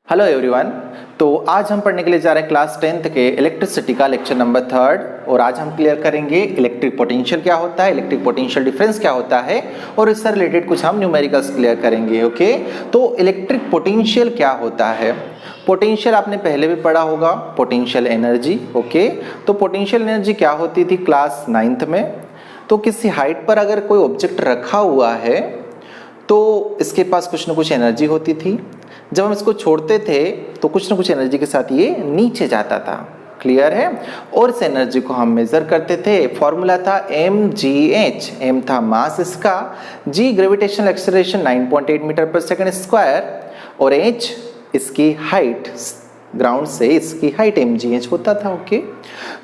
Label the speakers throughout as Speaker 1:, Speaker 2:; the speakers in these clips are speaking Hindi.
Speaker 1: Hello everyone. तो आज हम पढ़ने के लिए जा रहे हैं क्लास 10th के इलेक्ट्रिसिटी का लेक्चर नंबर 3 और आज हम क्लियर करेंगे इलेक्ट्रिक पोटेंशियल क्या होता है, इलेक्ट्रिक पोटेंशियल डिफरेंस क्या होता है और इससे रिलेटेड कुछ हम न्यूमेरिकल्स क्लियर करेंगे। ओके, तो इलेक्ट्रिक पोटेंशियल क्या होता है? पोटेंशियल आपने पहले भी पढ़ा होगा, पोटेंशियल एनर्जी। ओके, तो पोटेंशियल एनर्जी क्या होती थी क्लास 9th में? तो किसी हाइट पर अगर कोई ऑब्जेक्ट रखा हुआ है तो इसके पास कुछ ना कुछ एनर्जी होती थी। जब हम इसको छोड़ते थे तो कुछ ना कुछ एनर्जी के साथ ये नीचे जाता था। क्लियर है? और इस एनर्जी को हम मेजर करते थे। फॉर्मूला था mgh। m था मास इसका, g ग्रेविटेशनल एक्सेलरेशन 9.8 मीटर पर सेकंड स्क्वायर और h इसकी हाइट, ग्राउंड से इसकी हाइट mgh होता था। ओके,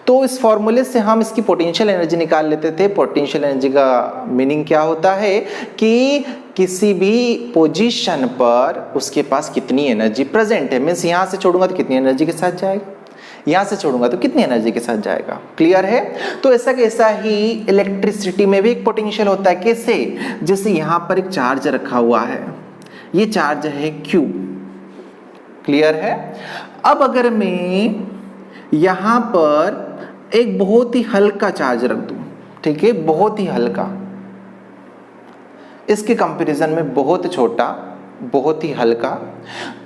Speaker 1: तो इस फॉर्मूले से हम इसकी पोटेंशियल एनर्जी निकाल लेते थे। पोटेंशियल एनर्जी का मीनिंग क्या होता है कि किसी भी पोजीशन पर उसके पास कितनी एनर्जी प्रेजेंट है। मीन्स यहाँ से छोड़ूंगा तो कितनी एनर्जी के साथ जाएगा, यहाँ से छोड़ूंगा तो कितनी एनर्जी के साथ जाएगा। क्लियर है? तो ऐसा ही इलेक्ट्रिसिटी में भी एक पोटेंशियल होता है। कैसे? जैसे यहाँ पर एक चार्ज रखा हुआ है, ये चार्ज है Q। क्लियर है? अब अगर मैं यहाँ पर एक बहुत ही हल्का चार्ज रख दूं, ठीक है, बहुत ही हल्का, इसके कंपैरिजन में बहुत छोटा, बहुत ही हल्का,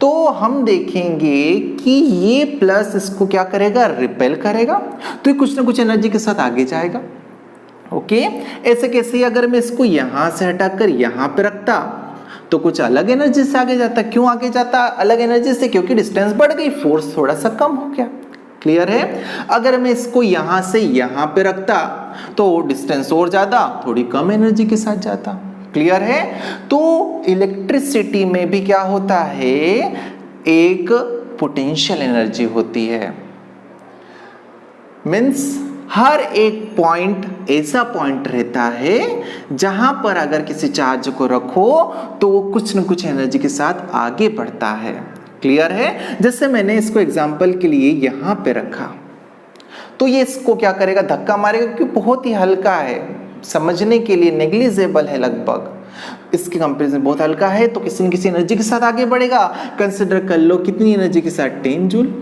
Speaker 1: तो हम देखेंगे कि ये प्लस इसको क्या करेगा, रिपेल करेगा, तो ये कुछ ना कुछ एनर्जी के साथ आगे जाएगा। ओके, ऐसे कैसे? अगर मैं इसको यहां से हटाकर यहां पे रखता तो कुछ अलग एनर्जी से आगे जाता। क्यों आगे जाता अलग एनर्जी से? क्योंकि डिस्टेंस बढ़ गई, फोर्स थोड़ा सा कम हो गया। क्लियर है? अगर मैं इसको यहां से यहां पे रखता तो डिस्टेंस और ज्यादा, थोड़ी कम एनर्जी के साथ जाता। क्लियर है? तो इलेक्ट्रिसिटी में भी क्या होता है, एक पोटेंशियल एनर्जी होती है। मीन्स हर एक पॉइंट ऐसा पॉइंट रहता है जहां पर अगर किसी चार्ज को रखो तो वो कुछ न कुछ एनर्जी के साथ आगे बढ़ता है। क्लियर है? जैसे मैंने इसको एग्जांपल के लिए यहां पे रखा तो ये इसको क्या करेगा, धक्का मारेगा, क्योंकि बहुत ही हल्का है, समझने के लिए नेग्लिजिबल है, लगभग इसके कंपैरिजन बहुत हल्का है, तो किसी न किसी एनर्जी के साथ आगे बढ़ेगा। कंसिडर कर लो कितनी एनर्जी के साथ, 10 जूल।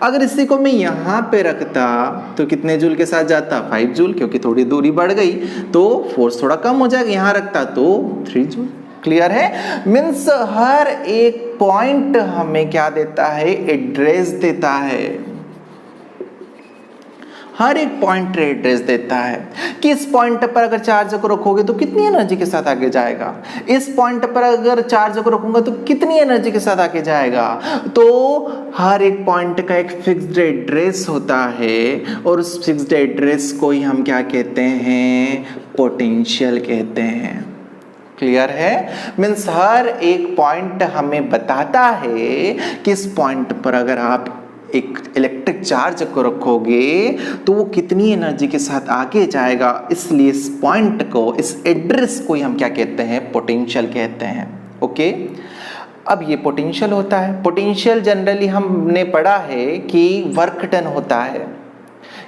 Speaker 1: अगर इसी को मैं यहाँ पे रखता तो कितने जूल के साथ जाता, 5 जूल, क्योंकि थोड़ी दूरी बढ़ गई तो फोर्स थोड़ा कम हो जाएगा। यहाँ रखता तो 3 जूल। क्लियर है? मीन्स हर एक पॉइंट हमें क्या देता है, एड्रेस देता है। हर एक पॉइंट एड्रेस देता है कि इस पॉइंट पर अगर चार्ज को रखोगे तो कितनी एनर्जी के साथ आगे जाएगा, इस पॉइंट पर अगर चार्ज को रखूंगा तो कितनी एनर्जी के साथ आगे जाएगा। तो हर एक पॉइंट का एक फिक्स्ड एड्रेस होता है और उस फिक्स्ड एड्रेस को ही हम क्या कहते हैं, पोटेंशियल कहते हैं। क्लियर है? मीन्स हर एक पॉइंट हमें बताता है कि इस पॉइंट पर अगर आप एक इलेक्ट्रिक चार्ज को रखोगे तो वो कितनी एनर्जी के साथ आगे जाएगा। इसलिए इस पॉइंट को, इस एड्रेस को ही हम क्या कहते हैं, पोटेंशियल कहते हैं। ओके, अब ये पोटेंशियल होता है। पोटेंशियल जनरली हमने पढ़ा है कि वर्क डन होता है।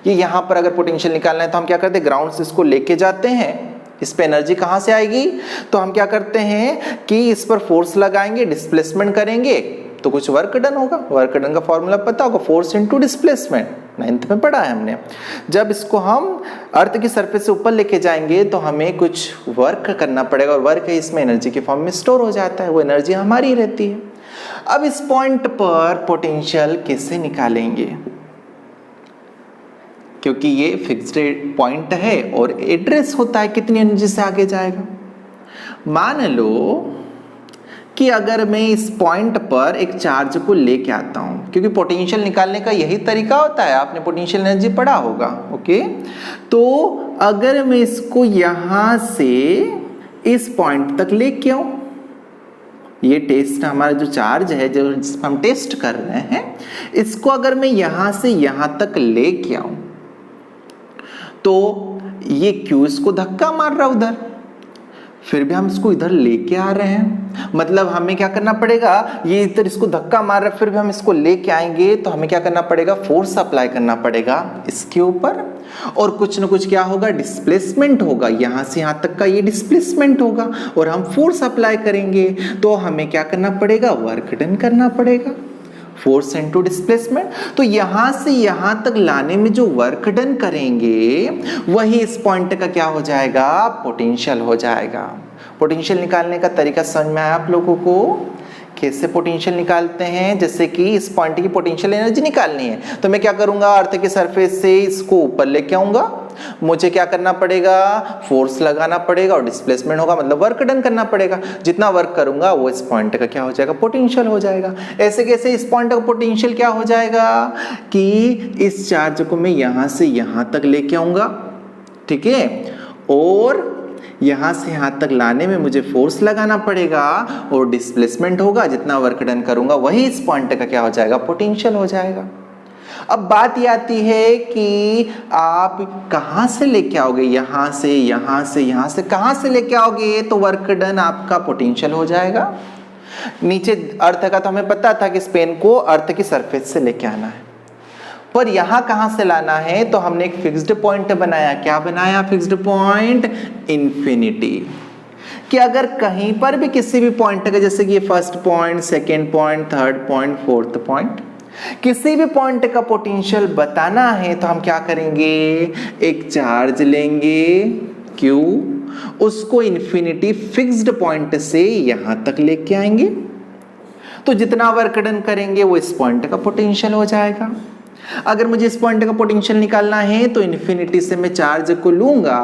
Speaker 1: ये यहाँ पर अगर पोटेंशियल निकालना है तो हम क्या करते हैं, ग्राउंड से इसको लेके जाते हैं। इस पे एनर्जी कहाँ से आएगी, तो हम क्या करते हैं कि इस पर फोर्स लगाएंगे, डिस्प्लेसमेंट करेंगे तो कुछ वर्क डन होगा। वर्क डन का फॉर्मूला पता होगा, फोर्स इनटू डिस्प्लेसमेंट, 9th में पढ़ा है हमने। जब इसको हम अर्थ की सरफेस से ऊपर लेके जाएंगे तो हमें कुछ वर्क करना पड़ेगा और वर्क है इसमें एनर्जी के फॉर्म में स्टोर हो जाता है, वो एनर्जी हमारी रहती है। अब इस पॉइंट पर पोटेंशियल कैसे निकालेंगे, क्योंकि ये फिक्स्ड पॉइंट है और एड्रेस होता है कितनी एनर्जी से आगे जाएगा। मान लो कि अगर मैं इस पॉइंट पर एक चार्ज को लेके आता हूं, क्योंकि पोटेंशियल निकालने का यही तरीका होता है, आपने पोटेंशियल एनर्जी पढ़ा होगा। ओके, तो अगर मैं इसको यहां से इस पॉइंट तक लेके आऊं, ये टेस्ट हमारा जो चार्ज है, जो हम टेस्ट कर रहे हैं, इसको अगर मैं यहां से यहां तक लेके आऊं तो ये क्यों इसको धक्का मार रहा उधर, फिर भी हम इसको इधर लेके आ रहे हैं। मतलब हमें क्या करना पड़ेगा, ये इधर इसको धक्का मार रहा है, फिर भी हम इसको लेके आएंगे तो हमें क्या करना पड़ेगा, फोर्स अप्लाई करना पड़ेगा इसके ऊपर, और कुछ ना कुछ क्या होगा, डिस्प्लेसमेंट होगा। यहां से यहां तक का ये डिस्प्लेसमेंट होगा और हम फोर्स अप्लाई करेंगे तो हमें क्या करना पड़ेगा, वर्क डन करना पड़ेगा। Force into displacement. तो यहां से यहां तक लाने में जो वर्क डन करेंगे वही इस पॉइंट का क्या हो जाएगा, पोटेंशियल हो जाएगा। पोटेंशियल निकालने का तरीका समझ में आया आप लोगों को? कैसे पोटेंशियल निकालते हैं? जैसे कि इस पॉइंट की पोटेंशियल एनर्जी निकालनी है तो मैं क्या करूंगा, अर्थ के सरफेस से इसको ऊपर लेके आऊंगा, मुझे क्या करना पड़ेगा, फोर्स लगाना पड़ेगा और डिस्प्लेसमेंट होगा, मतलब वर्क डन करना पड़ेगा। जितना वर्क करूंगा वो इस पॉइंट का क्या हो जाएगा, पोटेंशियल हो जाएगा। ऐसे कैसे इस पॉइंट का पोटेंशियल क्या हो जाएगा कि इस चार्ज को मैं यहां से यहां तक लेके आऊंगा, ठीक है, और यहां से यहां तक लाने में मुझे फोर्स लगाना पड़ेगा और डिस्प्लेसमेंट होगा, जितना वर्क डन करूंगा वही इस पॉइंट का क्या हो जाएगा, पोटेंशियल हो जाएगा। अब बात ये आती है कि आप कहां से लेके आओगे, यहां से यहां से यहां से कहां से लेके आओगे तो वर्क डन आपका पोटेंशियल हो जाएगा। नीचे अर्थ का तो हमें पता था कि इस पेन को अर्थ की सरफेस से लेके आना है, पर यहां कहां से लाना है तो हमने एक फिक्स्ड पॉइंट बनाया। क्या बनाया, फिक्स्ड पॉइंट, इन्फिनिटी। कि अगर कहीं पर भी किसी भी पॉइंट का, जैसे कि ये first point, second point, third point, fourth point, किसी भी पॉइंट का पोटेंशियल बताना है तो हम क्या करेंगे, एक चार्ज लेंगे Q, उसको इन्फिनिटी फिक्स्ड पॉइंट से यहां तक लेके आएंगे, तो जितना वर्क डन करेंगे वो इस पॉइंट का पोटेंशियल हो जाएगा। अगर मुझे इस पॉइंट का पोटेंशियल निकालना है तो इन्फिनिटी से मैं चार्ज को लूंगा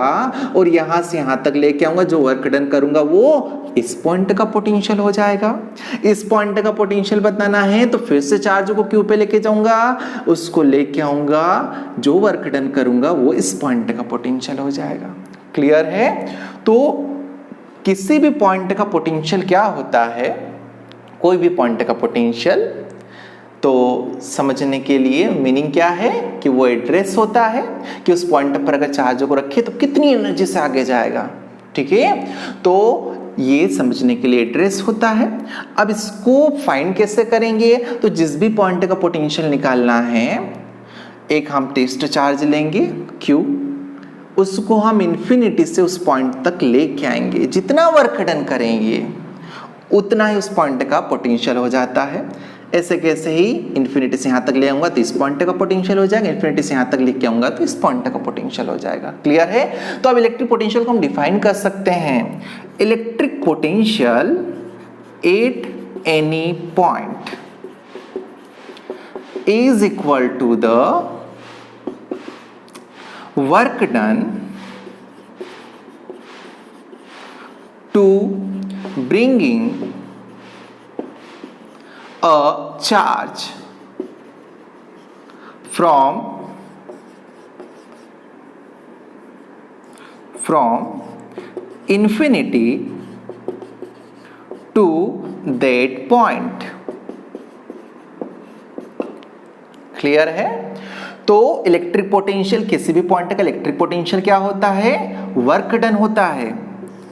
Speaker 1: और यहां से यहां तक लेके आऊंगा, जो वर्क डन करूंगा वो इस पॉइंट का पोटेंशियल हो जाएगा। इस पॉइंट का पोटेंशियल बताना है तो फिर से चार्ज को क्यू पे लेके जाऊंगा, उसको लेके आऊंगा, जो वर्क डन करूंगा वो इस पॉइंट का पोटेंशियल हो जाएगा। क्लियर है? तो किसी भी पॉइंट का पोटेंशियल क्या होता है, कोई भी पॉइंट का पोटेंशियल, तो समझने के लिए मीनिंग क्या है कि वो एड्रेस होता है कि उस पॉइंट पर अगर चार्ज को रखे तो कितनी एनर्जी से आगे जाएगा, ठीक है। तो ये समझने के लिए एड्रेस होता है। अब इसको फाइंड कैसे करेंगे, तो जिस भी पॉइंट का पोटेंशियल निकालना है, एक हम टेस्ट चार्ज लेंगे Q, उसको हम इन्फिनिटी से उस पॉइंट तक लेके आएंगे, जितना वर्क डन करेंगे उतना ही उस पॉइंट का पोटेंशियल हो जाता है। ऐसे कैसे ही इन्फिनिटी से यहां तक ले आऊंगा तो इस पॉइंट का पोटेंशियल हो जाएगा, इन्फिनिटी से यहां तक लेके आऊंगा तो इस पॉइंट का पोटेंशियल हो जाएगा। क्लियर है? तो अब इलेक्ट्रिक पोटेंशियल को हम डिफाइन कर सकते हैं। Electric potential at any point is equal to the work done to bringing a charge from infinity to that point। Clear है? तो इलेक्ट्रिक पोटेंशियल, किसी भी पॉइंट का इलेक्ट्रिक पोटेंशियल क्या होता है, वर्क डन होता है।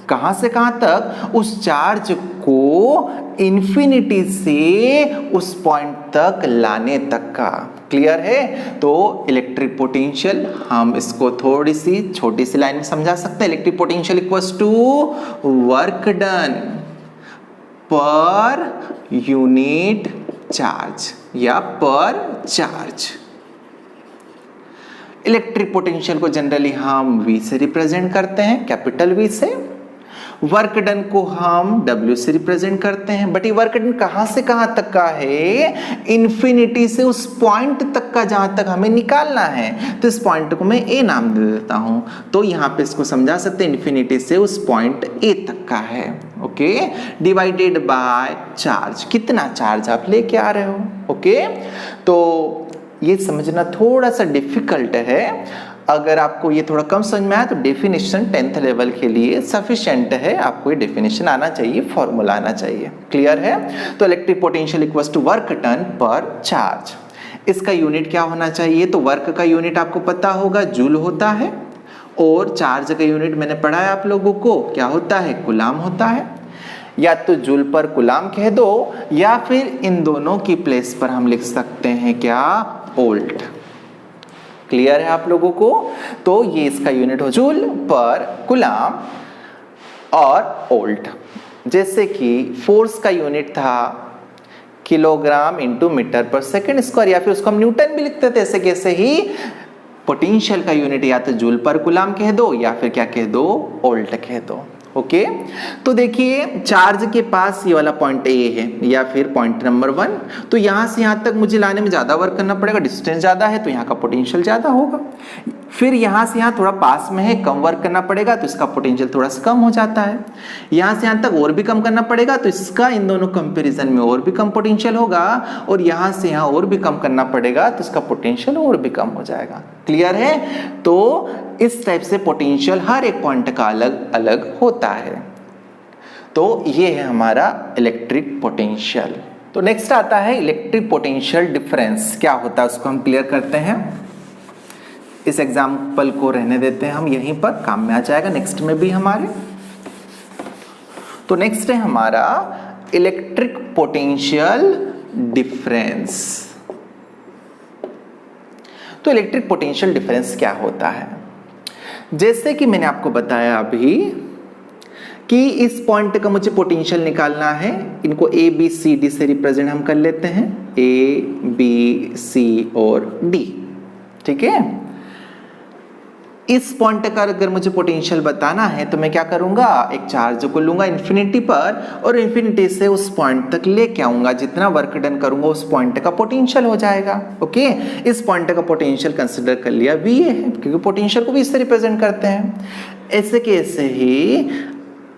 Speaker 1: कहां से कहां तक, उस चार्ज को इन्फिनिटी से उस पॉइंट तक लाने तक का। क्लियर है? तो इलेक्ट्रिक पोटेंशियल हम इसको थोड़ी सी छोटी सी लाइन में समझा सकते हैं। Electric potential equals to work done per unit charge या पर चार्ज। इलेक्ट्रिक पोटेंशियल को जनरली हम V से रिप्रेजेंट करते हैं, कैपिटल V से। वर्क डन को हम W से रिप्रेजेंट करते हैं। बट ये वर्क डन कहां से कहां तक का है, इन्फिनिटी से उस पॉइंट तक का जहां तक हमें निकालना है। तो इस पॉइंट को मैं A नाम दे देता हूं, तो यहां पे इसको समझा सकते हैं इन्फिनिटी से उस पॉइंट A तक का है। ओके, डिवाइडेड बाय चार्ज, कितना चार्ज आप लेके आ रहे हो। ओके, तो ये समझना थोड़ा सा डिफिकल्ट है। अगर आपको ये थोड़ा कम समझ में आया तो डेफिनेशन 10th लेवल के लिए सफिशिएंट है, आपको ये डेफिनेशन आना चाहिए, फॉर्मूला आना चाहिए। क्लियर है? तो electric potential equals to work done per charge. इसका यूनिट क्या होना चाहिए, तो वर्क का यूनिट आपको पता होगा जूल होता है, और चार्ज का यूनिट मैंने पढ़ा है आप लोगों को, क्या होता है, कूलाम होता है। या तो जूल पर कूलाम कह दो, या फिर इन दोनों की प्लेस पर हम लिख सकते हैं क्या, वोल्ट। क्लियर है आप लोगों को? तो ये इसका यूनिट हो जूल पर कूलाम और वोल्ट। जैसे कि फोर्स का यूनिट था किलोग्राम इंटू मीटर पर सेकेंड स्क्वायर, या फिर उसको हम न्यूटन भी लिखते थे। ऐसे कैसे ही पोटेंशियल का यूनिट या तो जूल पर कूलम कह दो या फिर क्या कह दो, वोल्ट कह दो। ओके तो देखिए चार्ज के पास ये वाला पॉइंट ए है या फिर पॉइंट नंबर 1, तो यहां से यहां तक मुझे लाने में ज्यादा वर्क करना पड़ेगा, डिस्टेंस ज्यादा है तो यहाँ का पोटेंशियल ज्यादा होगा। फिर यहां से यहां थोड़ा पास में है, कम वर्क करना पड़ेगा तो इसका पोटेंशियल थोड़ा सा कम हो जाता है। यहां से यहां तक और भी कम करना पड़ेगा तो इसका इन दोनों कंपैरिजन में और भी कम पोटेंशियल होगा, और यहां से यहां और भी कम करना पड़ेगा तो इसका पोटेंशियल और भी कम हो जाएगा। क्लियर है? तो इस टाइप से पोटेंशियल हर एक पॉइंट का अलग अलग होता है। तो ये है हमारा इलेक्ट्रिक पोटेंशियल। तो नेक्स्ट आता है इलेक्ट्रिक पोटेंशियल डिफरेंस। क्या होता है उसको हम क्लियर करते हैं। इस एग्जाम्पल को रहने देते हैं हम, यहीं पर काम में आ जाएगा नेक्स्ट में भी हमारे। तो नेक्स्ट है हमारा इलेक्ट्रिक पोटेंशियल डिफरेंस। तो इलेक्ट्रिक पोटेंशियल डिफरेंस क्या होता है? जैसे कि मैंने आपको बताया अभी कि इस पॉइंट का मुझे पोटेंशियल निकालना है, इनको ए बी सी डी से रिप्रेजेंट हम कर लेते हैं, ए बी सी और डी। ठीक है, इस पॉइंट का अगर मुझे पोटेंशियल बताना है तो मैं क्या करूंगा, एक चार्ज को लूंगा इन्फिनिटी पर और इन्फिनिटी से उस पॉइंट तक लेके आऊंगा, जितना वर्क डन करूंगा उस पॉइंट का पोटेंशियल हो जाएगा। ओके, इस पॉइंट का पोटेंशियल कंसीडर कर लिया वी है, क्योंकि पोटेंशियल को भी इससे रिप्रेजेंट करते हैं। ऐसे कैसे ही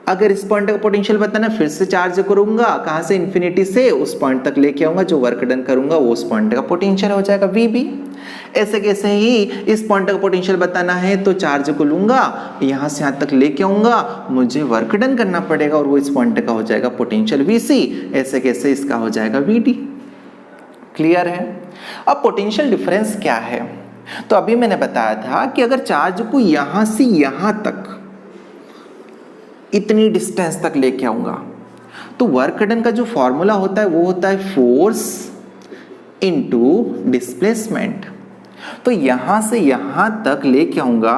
Speaker 1: अगर इस पॉइंट का पोटेंशियल बताना, फिर से चार्ज करूंगा, कहां से, इन्फिनिटी से उस पॉइंट तक लेके आऊंगा, जो वर्क डन करूंगा वो उस पॉइंट का पोटेंशियल हो जाएगा वी बी। ऐसे कैसे ही इस पॉइंट का पोटेंशियल बताना है तो चार्ज को लूंगा, यहां से यहां तक लेके आऊंगा, मुझे वर्क डन करना पड़ेगा और वो इस पॉइंट का हो जाएगा पोटेंशियल वी सी। ऐसे कैसे इसका हो जाएगा वी डी। क्लियर है? अब पोटेंशियल डिफरेंस क्या है? तो अभी मैंने बताया था कि अगर चार्ज को यहां से यहां तक इतनी डिस्टेंस तक लेके आऊंगा तो वर्क डन का जो फॉर्मूला होता है वो होता है फोर्स इनटू डिस्प्लेसमेंट। तो यहां से यहां तक लेके आऊंगा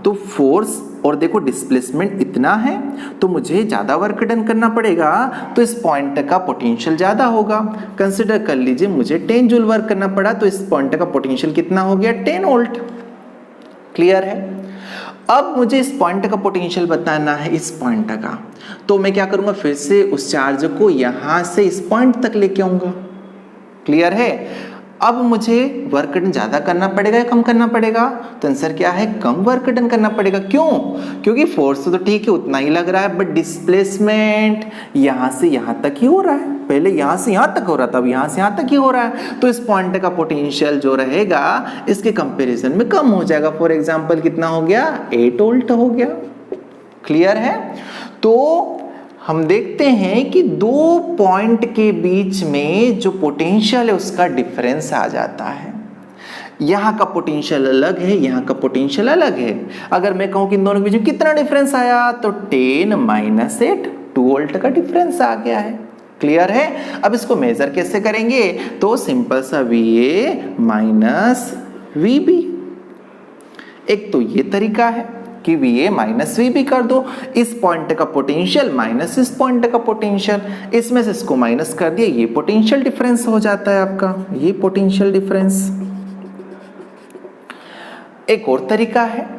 Speaker 1: तो फोर्स और देखो डिस्प्लेसमेंट इतना है तो मुझे ज्यादा वर्क डन करना पड़ेगा, तो इस पॉइंट का पोटेंशियल ज्यादा होगा। कंसिडर कर लीजिए मुझे 10 जूल वर्क करना पड़ा तो इस पॉइंट का पोटेंशियल कितना हो गया, 10 वोल्ट। क्लियर है? अब मुझे इस पॉइंट का पोटेंशियल बताना है, इस पॉइंट का, तो मैं क्या करूंगा, फिर से उस चार्ज को यहां से इस पॉइंट तक लेके आऊंगा। क्लियर है? अब मुझे वर्क डन ज्यादा करना पड़ेगा या कम करना पड़ेगा? तो आंसर क्या है, कम वर्क डन करना पड़ेगा। क्यों? क्योंकि फोर्स तो ठीक है उतना ही लग रहा है, बट डिस्प्लेसमेंट यहां से यहां तक ही हो रहा है। पहले यहां से यहां तक हो रहा था, अब यहां से यहां तक ही हो रहा है, तो इस पॉइंट का पोटेंशियल जो रहेगा इसके कंपैरिजन में कम हो जाएगा। फॉर एग्जांपल कितना हो गया, 8 वोल्ट हो गया। क्लियर है? तो हम देखते हैं कि दो पॉइंट के बीच में जो पोटेंशियल है उसका डिफरेंस आ जाता है। यहाँ का पोटेंशियल अलग है, यहाँ का पोटेंशियल अलग है। अगर मैं कहूँ कि इन दोनों के बीच में कितना डिफरेंस आया, तो 10 - 8 2 वोल्ट का डिफरेंस आ गया है। क्लियर है? अब इसको मेजर कैसे करेंगे, तो सिंपल सा VA माइनस VB। एक तो ये तरीका है कि VA माइनस VB कर दो, इस पॉइंट का पोटेंशियल माइनस इस पॉइंट का पोटेंशियल, इसमें से इसको माइनस कर दिया, ये पोटेंशियल डिफरेंस हो जाता है आपका, ये पोटेंशियल डिफरेंस। एक और तरीका है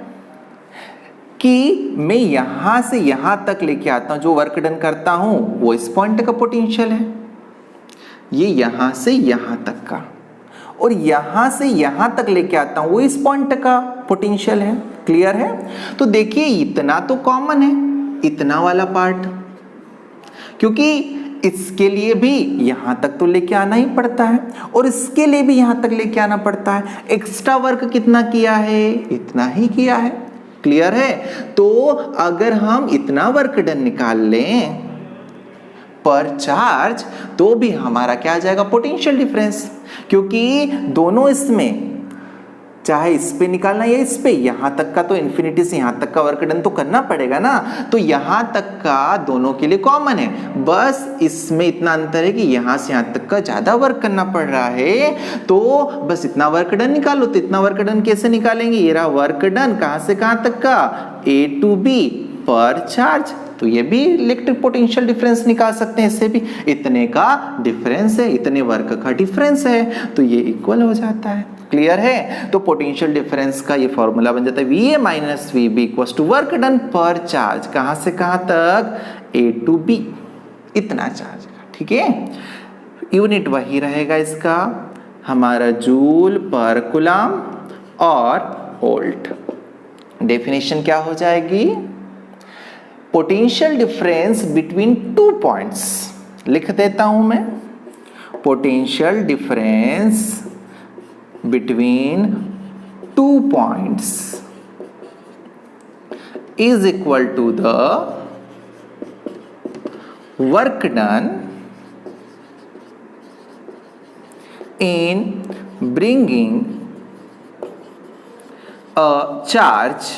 Speaker 1: कि मैं यहां से यहां तक लेके आता हूं, जो वर्क डन करता हूं वो इस पॉइंट का पोटेंशियल है, ये यहां से यहां तक का, और यहां से यहां तक लेके आता हूं वो इस पॉइंट का पोटेंशियल है। क्लियर है? तो देखिए इतना तो कॉमन है, इतना वाला पार्ट, क्योंकि इसके लिए भी यहां तक तो लेके आना ही पड़ता है और इसके लिए भी यहां तक लेके आना पड़ता है। एक्स्ट्रा वर्क कितना किया है, इतना ही किया है। क्लियर है? तो अगर हम इतना वर्क डन निकाल लें पर चार्ज तो भी हमारा क्या आ जाएगा, पोटेंशियल डिफरेंस, क्योंकि दोनों इसमें चाहे इस पे निकालना या इस पे, यहां तक का तो इन्फिनिटी से यहां तक का वर्क डन तो करना पड़ेगा ना, तो यहां तक का दोनों के लिए कॉमन है, बस इसमें इतना अंतर है कि यहां से यहां तक का ज्यादा वर्क करना पड़ रहा है, तो बस इतना वर्क डन निकालो। तो इतना वर्क डन कैसे निकालेंगे, ये रहा वर्क डन, कहां से कहां तक का, A to B per charge, तो ये भी इलेक्ट्रिक पोटेंशियल डिफरेंस निकाल सकते हैं इससे भी। इतने का डिफरेंस है, इतने वर्क का डिफरेंस है, तो ये इक्वल हो जाता है। क्लियर है? तो पोटेंशियल डिफरेंस का ये फॉर्मूला बन जाता है VA minus VB equals to work done per charge, कहां से कहां तक, A to B, इतना चार्ज का। ठीक है, यूनिट वही रहेगा इसका हमारा जूल पर कूलम और वोल्ट। डेफिनेशन क्या हो जाएगी, potential difference between two points, लिख देता हूं मैं, potential difference between 2 points is equal to the work done in bringing a charge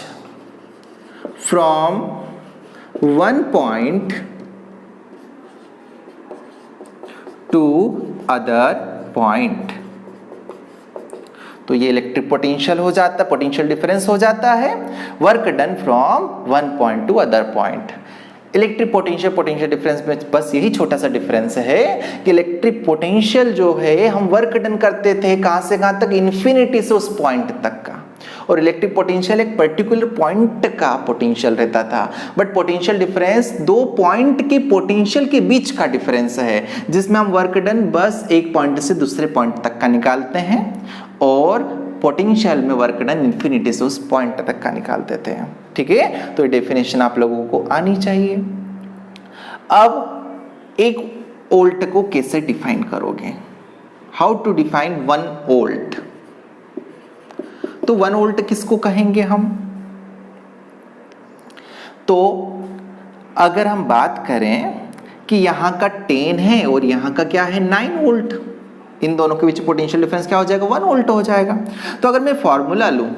Speaker 1: from one point to other point। तो ये इलेक्ट्रिक पोटेंशियल हो जाता है, पोटेंशियल डिफरेंस हो जाता है work done from one point two other point. Electric potential potential difference में बस यही छोटा सा डिफरेंस है कि इलेक्ट्रिक पोटेंशियल जो है हम वर्क डन करते थे कहां से कहां तक, इन्फिनिटी से उस पॉइंट तक का, और इलेक्ट्रिक पोटेंशियल एक पर्टिकुलर पॉइंट का पोटेंशियल रहता था। बट पोटेंशियल डिफरेंस दो पॉइंट के पोटेंशियल के बीच का डिफरेंस है, जिसमें हम वर्क डन बस एक पॉइंट से दूसरे पॉइंट तक का निकालते हैं, और पोटेंशियल में वर्क डन इन्फिनिटी से उस पॉइंट तक का निकाल देते हैं। ठीक है, तो ये डेफिनेशन आप लोगों को आनी चाहिए। अब एक वोल्ट को कैसे डिफाइन करोगे, हाउ टू डिफाइन 1 वोल्ट। तो 1 वोल्ट किसको कहेंगे हम, तो अगर हम बात करें कि यहां का 10 है और यहां का क्या है 9 वोल्ट, इन दोनों के बीच पोटेंशियल डिफरेंस क्या हो जाएगा, 1 वोल्ट हो जाएगा। तो अगर मैं फॉर्मूला लूं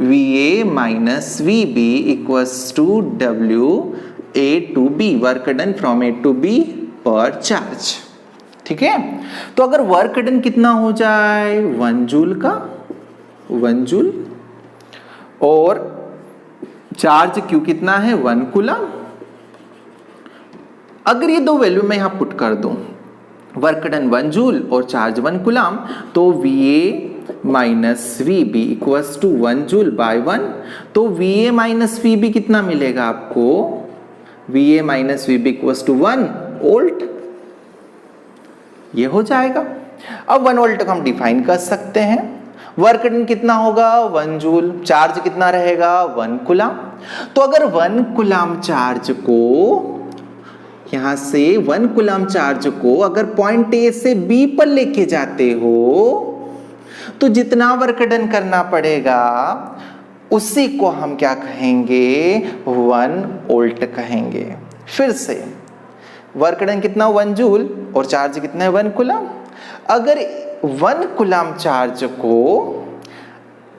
Speaker 1: VA minus VB equals to WA to B, work done from A to B per charge. ठीक है, तो अगर वर्क डन कितना हो जाए 1 जूल का, 1 जूल, और चार्ज Q कितना है 1 कूलम। अगर ये दो वैल्यू मैं यहां पुट कर दूं, वर्क डन 1 जूल और चार्ज 1 कूलम, तो VA minus VB equals to 1 joule by 1। तो VA माइनस VB कितना मिलेगा आपको, VA minus VB equals to 1 volt, ये हो जाएगा। अब 1 वोल्ट को हम डिफाइन कर सकते हैं, वर्क डन कितना होगा 1 जूल, चार्ज कितना रहेगा 1 कूलम। तो अगर 1 कूलम चार्ज को यहां से 1 कूलम चार्ज को अगर पॉइंट A से B पर लेके जाते हो, तो जितना वर्क डन करना पड़ेगा उसी को हम क्या कहेंगे 1 वोल्ट कहेंगे। फिर से वर्क डन कितना 1 जूल और चार्ज कितना है 1 कूलम। अगर 1 कूलम चार्ज को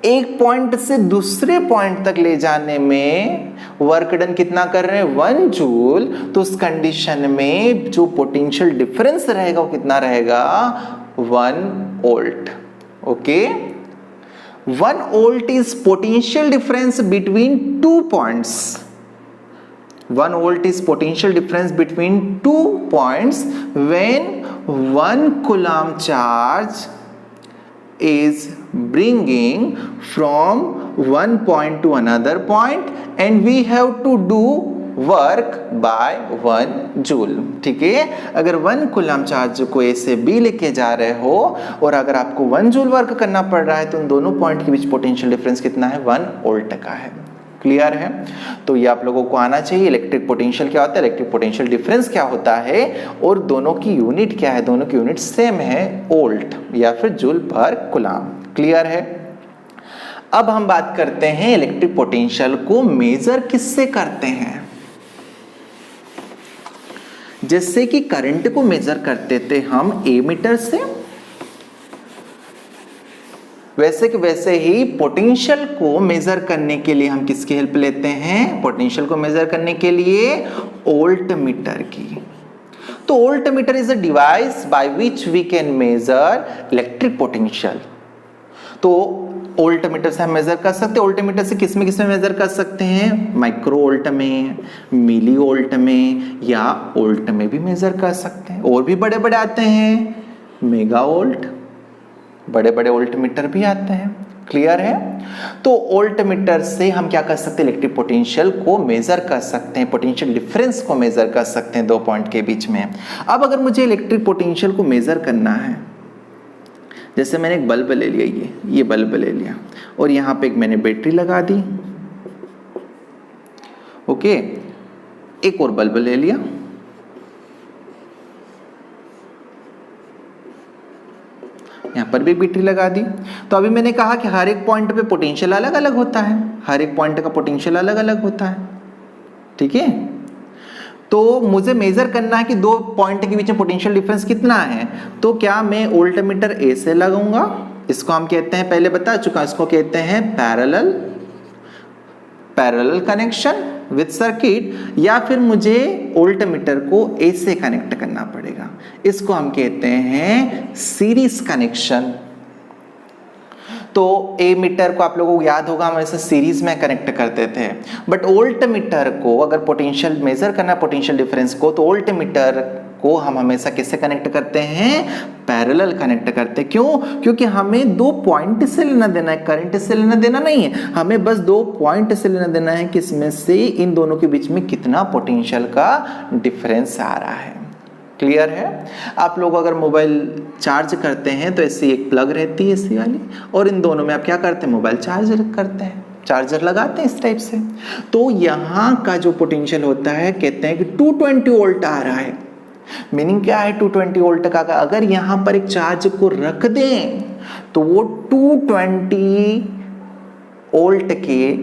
Speaker 1: एक पॉइंट से दूसरे पॉइंट तक ले जाने में वर्क डन कितना कर रहे हैं 1 जूल, तो उस कंडीशन में जो पोटेंशियल डिफरेंस रहेगा वो कितना रहेगा 1 volt. Okay, 1 volt is potential difference between 2 points. 1 volt is potential difference between 2 points when 1 coulomb charge is bringing from one point to another point and we have to do work by 1 joule. ठीक है, अगर 1 कूलम चार्ज को A से B लेके जा रहे हो और अगर आपको 1 जूल वर्क करना पड़ रहा है तो उन दोनों पॉइंट के बीच पोटेंशियल डिफरेंस कितना है 1 वोल्ट का है। क्लियर है? तो ये आप लोगों को आना चाहिए। इलेक्ट्रिक पोटेंशियल क्या होता है, इलेक्ट्रिक पोटेंशियल डिफरेंस क्या होता है, और दोनों की यूनिट क्या है, दोनों की यूनिट सेम है, वोल्ट या फिर जूल पर कूलम। क्लियर है? अब हम बात करते हैं इलेक्ट्रिक पोटेंशियल को मेजर किससे करते हैं। जैसे कि करंट को मेजर करते थे हम एमीटर से, वैसे कि वैसे ही पोटेंशियल को मेजर करने के लिए हम किसकी हेल्प लेते हैं, पोटेंशियल को मेजर करने के लिए वोल्टमीटर की। तो voltmeter is a device by which we can measure electric potential. तो वोल्ट मीटर से हम मेजर कर सकते हैं। वोल्ट मीटर से किस में मेजर कर सकते हैं? माइक्रो वोल्ट में, मिली वोल्ट में या वोल्ट में भी मेजर कर सकते हैं। और भी बड़े बड़े आते हैं, मेगा वोल्ट, बड़े बड़े वोल्ट मीटर भी आते हैं। क्लियर है? तो वोल्ट मीटर से हम क्या कर सकते हैं? इलेक्ट्रिक पोटेंशियल को मेजर कर सकते हैं, पोटेंशियल डिफरेंस को मेजर कर सकते हैं दो पॉइंट के बीच में। अब अगर मुझे इलेक्ट्रिक पोटेंशियल को मेजर करना है, जैसे मैंने एक बल्ब ले लिया, ये बल्ब ले लिया और यहाँ पे एक मैंने बैटरी लगा दी, ओके, एक और बल्ब ले लिया, यहाँ पर भी बैटरी लगा दी। तो अभी मैंने कहा कि हर एक पॉइंट पे पोटेंशियल अलग अलग होता है, हर एक पॉइंट का पोटेंशियल अलग अलग होता है, ठीक है। तो मुझे मेजर करना है कि दो पॉइंट के बीच में पोटेंशियल डिफरेंस कितना है। तो क्या मैं वोल्ट मीटर ए से लगाऊंगा, इसको हम कहते हैं, पहले बता चुका, इसको कहते हैं पैरेलल कनेक्शन विद सर्किट, या फिर मुझे वोल्ट मीटर को ए से कनेक्ट करना पड़ेगा, इसको हम कहते हैं सीरीज कनेक्शन। तो ए मीटर को आप लोगों को याद होगा, हम ऐसे सीरीज में कनेक्ट करते थे, बट वोल्ट मीटर को अगर पोटेंशियल मेजर करना है, पोटेंशियल डिफरेंस को, तो वोल्ट मीटर को हम हमेशा किससे कनेक्ट करते हैं? पैरेलल कनेक्ट करते हैं। क्यों? क्योंकि हमें दो पॉइंट से लेना देना है, करंट से लेना देना नहीं है, हमें बस दो पॉइंट से लेना देना है कि इसमें से इन दोनों के बीच में कितना पोटेंशियल का डिफरेंस आ रहा है। क्लियर है? आप लोग अगर मोबाइल चार्ज करते हैं तो ऐसी एक प्लग रहती है ऐसी वाली, और इन दोनों में आप क्या करते हैं? मोबाइल चार्जर करते हैं, चार्जर लगाते हैं इस टाइप से। तो यहाँ का जो पोटेंशियल होता है, कहते हैं कि 220 वोल्ट आ रहा है। मीनिंग क्या है 220 वोल्ट का? अगर यहाँ पर एक चार्ज को रख दें तो वो 220 वोल्ट के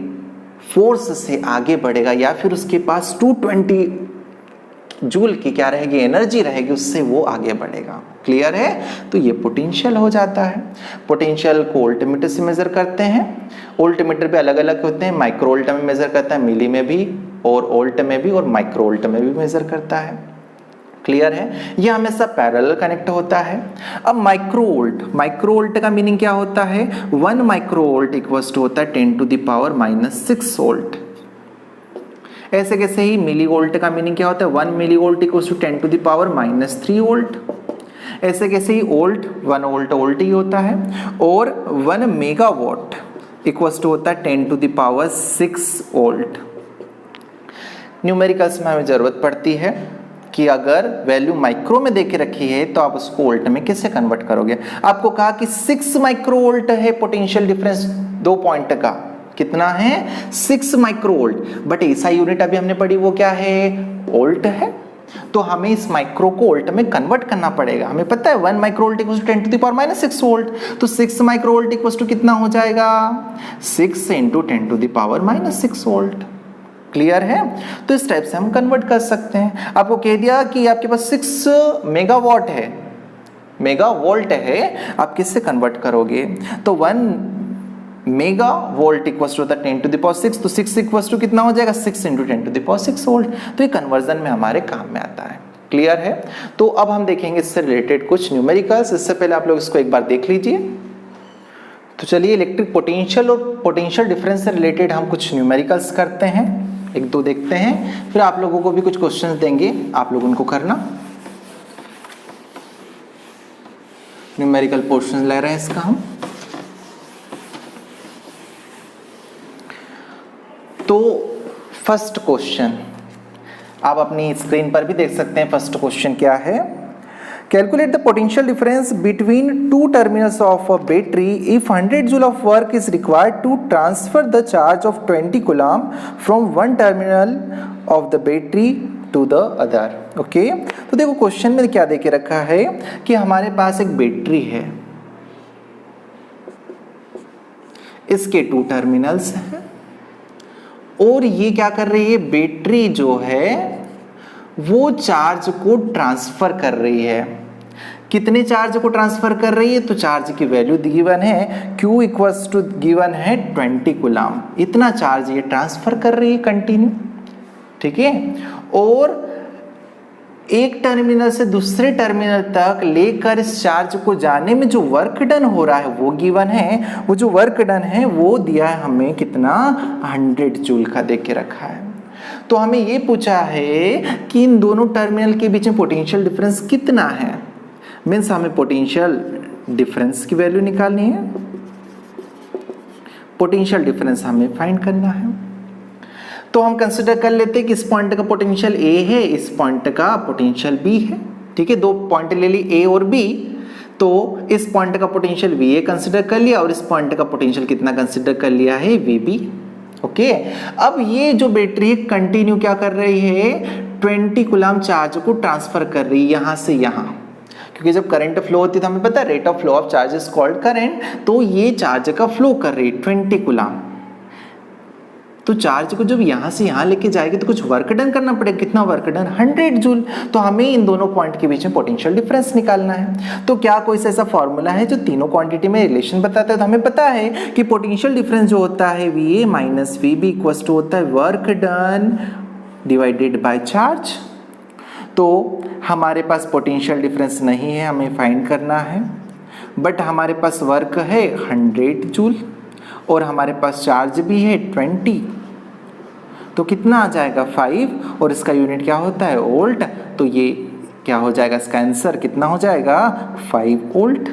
Speaker 1: फोर्स से आगे बढ़ेगा, या फिर उसके पास 220 जूल की क्या रहेगी? एनर्जी रहेगी, उससे वो आगे बढ़ेगा। क्लियर है? तो ये पोटेंशियल हो जाता है। पोटेंशियल को वोल्ट मीटर से मेजर करते हैं। वोल्ट मीटर पे अलग अलग होते हैं, माइक्रो वोल्ट में मेजर करता है, मिली में भी, और वोल्ट में भी, और माइक्रो वोल्ट में भी मेजर करता है। क्लियर है? ये हमेशा पैरेलल कनेक्ट होता है। अब माइक्रो वोल्ट का मीनिंग क्या होता है? 1 माइक्रो वोल्ट इक्वल्स टू होता है 10⁻⁻⁶ वोल्ट। ऐसे कैसे ही मिली वोल्ट का मीनिंग क्या होता है? 1 millivolt equals to 10⁻³ volt. ऐसे कैसे ही वोल्ट 1 वोल्ट ही होता है, और 1 मेगावाट इक्वल्स टू होता है 10⁻⁶ वोल्ट। न्यूमेरिकल्स में हमें जरूरत पड़ती है कि अगर वैल्यू माइक्रो में देके रखी है तो आप उसको वोल्ट में कैसे कन्वर्ट करोगे। आपको कहा कि 6 माइक्रो वोल्ट है पोटेंशियल डिफरेंस दो पॉइंट का, कितना है? 6 माइक्रो वोल्ट, बट ऐसा यूनिट अभी हमने पढ़ी वो क्या है? वोल्ट है। तो हमें इस माइक्रो को वोल्ट में कन्वर्ट करना पड़ेगा। हमें पता है 1 microvolt equals to 10⁻⁻⁶ volt, तो 6 माइक्रो वोल्ट इक्वल्स टू कितना हो जाएगा? 6 × 10⁻⁻⁶ वोल्ट। क्लियर है? तो इस टाइप से हम कन्वर्ट कर सकते हैं। आपको कह दिया कि आपके पास 6 मेगावाट है, मेगा वोल्ट है, आप किससे कन्वर्ट करोगे? तो 1 मेगा वोल्ट इक्वल्स टू 10⁻⁶, तो 6 इक्वल्स टू कितना हो जाएगा? 6 × 10⁻⁶ वोल्ट। तो ये कन्वर्जन में हमारे काम में आता है। क्लियर है? तो अब हम देखेंगे इससे रिलेटेड कुछ न्यूमेरिकल्स। इससे पहले आप लोग इसको एक बार देख लीजिए। तो चलिए, इलेक्ट्रिक पोटेंशियल और पोटेंशियल डिफरेंस से रिलेटेड हम कुछ न्यूमेरिकल्स करते हैं, एक दो देखते हैं, फिर आप लोगों को भी कुछ क्वेश्चंस देंगे, आप लोग उनको करना। न्यूमेरिकल पोर्शन ले रहे हैं इसका हम। तो फर्स्ट क्वेश्चन आप अपनी स्क्रीन पर भी देख सकते हैं। फर्स्ट क्वेश्चन क्या है? Calculate the potential difference between two terminals of a battery if 100 joule of work is required to transfer the charge of 20 coulomb from one terminal of the battery to the other. Okay, तो देखो क्वेश्चन में क्या देके रखा है कि हमारे पास एक बैटरी है, इसके 2 टर्मिनल्स हैं, और ये क्या कर रही है? बैटरी जो है वो चार्ज को ट्रांसफर कर रही है। कितने चार्ज को ट्रांसफर कर रही है? तो चार्ज की वैल्यू गिवन है, Q इक्वल्स टू गिवन है 20 कूलम। इतना चार्ज ये ट्रांसफर कर रही है कंटिन्यू, ठीक है। और एक टर्मिनल से दूसरे टर्मिनल तक लेकर इस चार्ज को जाने में जो वर्क डन हो रहा है वो गिवन है। वो जो वर्क डन है वो दिया है हमें कितना, 100 जूल का दे के रखा है। तो हमें ये पूछा है कि इन दोनों टर्मिनल के बीच में पोटेंशियल डिफरेंस कितना है। मीन्स हमें पोटेंशियल डिफरेंस की वैल्यू निकालनी है, पोटेंशियल डिफरेंस हमें फाइंड करना है। तो हम कंसिडर कर लेते हैं कि इस पॉइंट का पोटेंशियल ए है, इस पॉइंट का पोटेंशियल बी है। ठीक है, दो पॉइंट ले ली ए और बी, तो इस पॉइंट का पोटेंशियल वी ए कंसिडर कर लिया और इस पॉइंट का पोटेंशियल कितना कंसिडर कर लिया है, वी बी। ओके, अब ये जो बैटरी कंटिन्यू क्या कर रही है, 20 कूलम चार्ज को ट्रांसफर कर रही है यहाँ से यहाँ, क्योंकि जब करंट फ्लो होती है तो हमें पता है rate of flow of charge is called current. तो ये चार्ज का फ्लो कर रही है 20 कूलम। तो चार्ज को जब यहाँ से यहाँ लेके जाएगी तो कुछ वर्क डन करना पड़ेगा। कितना वर्क डन, 100 जूल। तो हमें इन दोनों पॉइंट के बीच में पोटेंशियल डिफरेंस निकालना है। तो क्या कोई ऐसा फॉर्मूला है जो तीनों क्वांटिटी में रिलेशन बताता है। तो हमें पता है कि पोटेंशियल डिफरेंस जो होता है V A minus V B equal to होता है work done divided by charge. तो हमारे पास पोटेंशियल डिफरेंस नहीं है, हमें फाइंड करना है, बट हमारे पास वर्क है 100 जूल और हमारे पास चार्ज भी है 20। तो कितना आ जाएगा 5 और इसका यूनिट क्या होता है, वोल्ट। तो ये क्या हो जाएगा, इसका आंसर कितना हो जाएगा, 5 वोल्ट।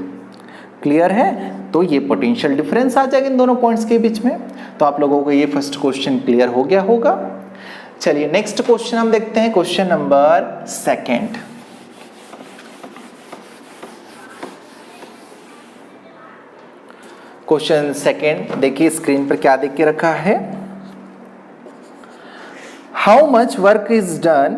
Speaker 1: क्लियर है। तो ये पोटेंशियल डिफरेंस आ जाएगा इन दोनों पॉइंट्स के बीच में। तो आप लोगों को ये फर्स्ट क्वेश्चन क्लियर हो गया होगा। चलिए नेक्स्ट क्वेश्चन हम देखते हैं, क्वेश्चन नंबर 2। क्वेश्चन 2 देखिए स्क्रीन पर क्या देख के रखा है। How much work is done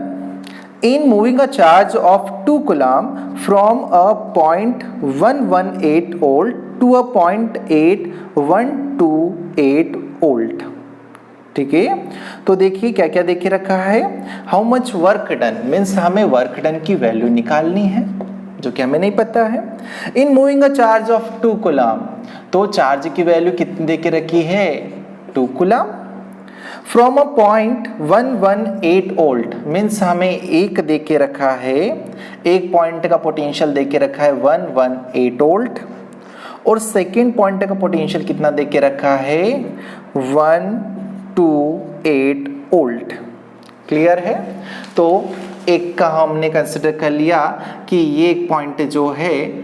Speaker 1: in moving a charge of 2 coulomb from a point 118 volt to a point 8128 volt। ठीक है, तो देखिए क्या क्या देखे रखा है। How much work done means हमें वर्क डन की वैल्यू निकालनी है जो कि हमें नहीं पता है। In moving a charge of 2 coulomb, तो चार्ज की वैल्यू कितनी देके रखी है, 2 coulomb. From a point 118 volt means हमें एक देके रखा है, एक पॉइंट का पोटेंशियल देके रखा है 118 वोल्ट और सेकेंड पॉइंट का पोटेंशियल कितना देके रखा है, 128 वोल्ट। क्लियर है। तो एक का हमने कंसिडर कर लिया कि ये एक पॉइंट जो है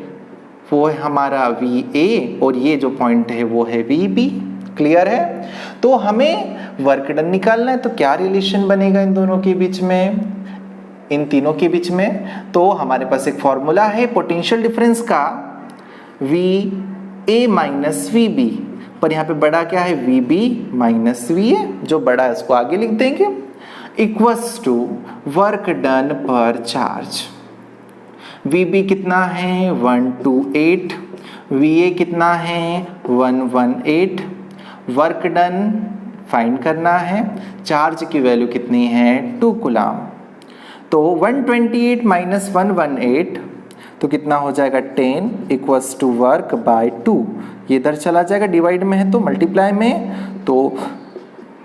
Speaker 1: वो है हमारा VA और ये जो पॉइंट है वो है VB। क्लियर है। तो हमें वर्क डन निकालना है, तो क्या रिलेशन बनेगा इन दोनों के बीच में, इन तीनों के बीच में। तो हमारे पास एक फॉर्मूला है पोटेंशियल डिफरेंस का, VA माइनस VB, पर यहाँ पे बड़ा क्या है, VB माइनस VA, जो बड़ा है उसको आगे लिख देंगे, equals to work done per charge. VB कितना है 128, VA कितना है 118, वर्क डन फाइंड करना है, चार्ज की वैल्यू कितनी है 2 कूलम। तो 128 माइनस 118 तो कितना हो जाएगा 10 इक्वल्स टू वर्क बाय 2। ये इधर चला जाएगा, डिवाइड में है तो मल्टीप्लाई में, तो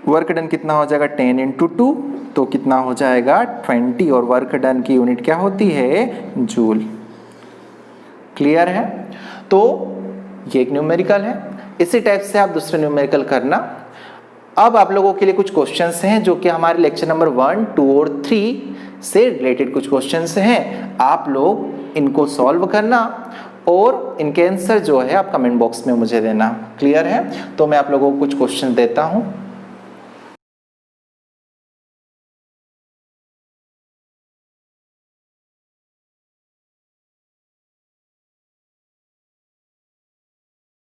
Speaker 1: वर्क डन कितना हो जाएगा 10 इंटू 2 तो कितना हो जाएगा 20 और वर्क डन की यूनिट क्या होती है, जूल। क्लियर है। तो ये एक न्यूमेरिकल है, इसी टाइप से आप दूसरे न्यूमेरिकल करना। अब आप लोगों के लिए कुछ क्वेश्चंस हैं जो कि हमारे लेक्चर नंबर 1, 2 और 3 से रिलेटेड कुछ क्वेश्चंस हैं। आप लोग इनको सॉल्व करना और इनके आंसर जो है आप कमेंट बॉक्स में मुझे देना। क्लियर है। तो मैं आप लोगों को कुछ क्वेश्चन देता हूं।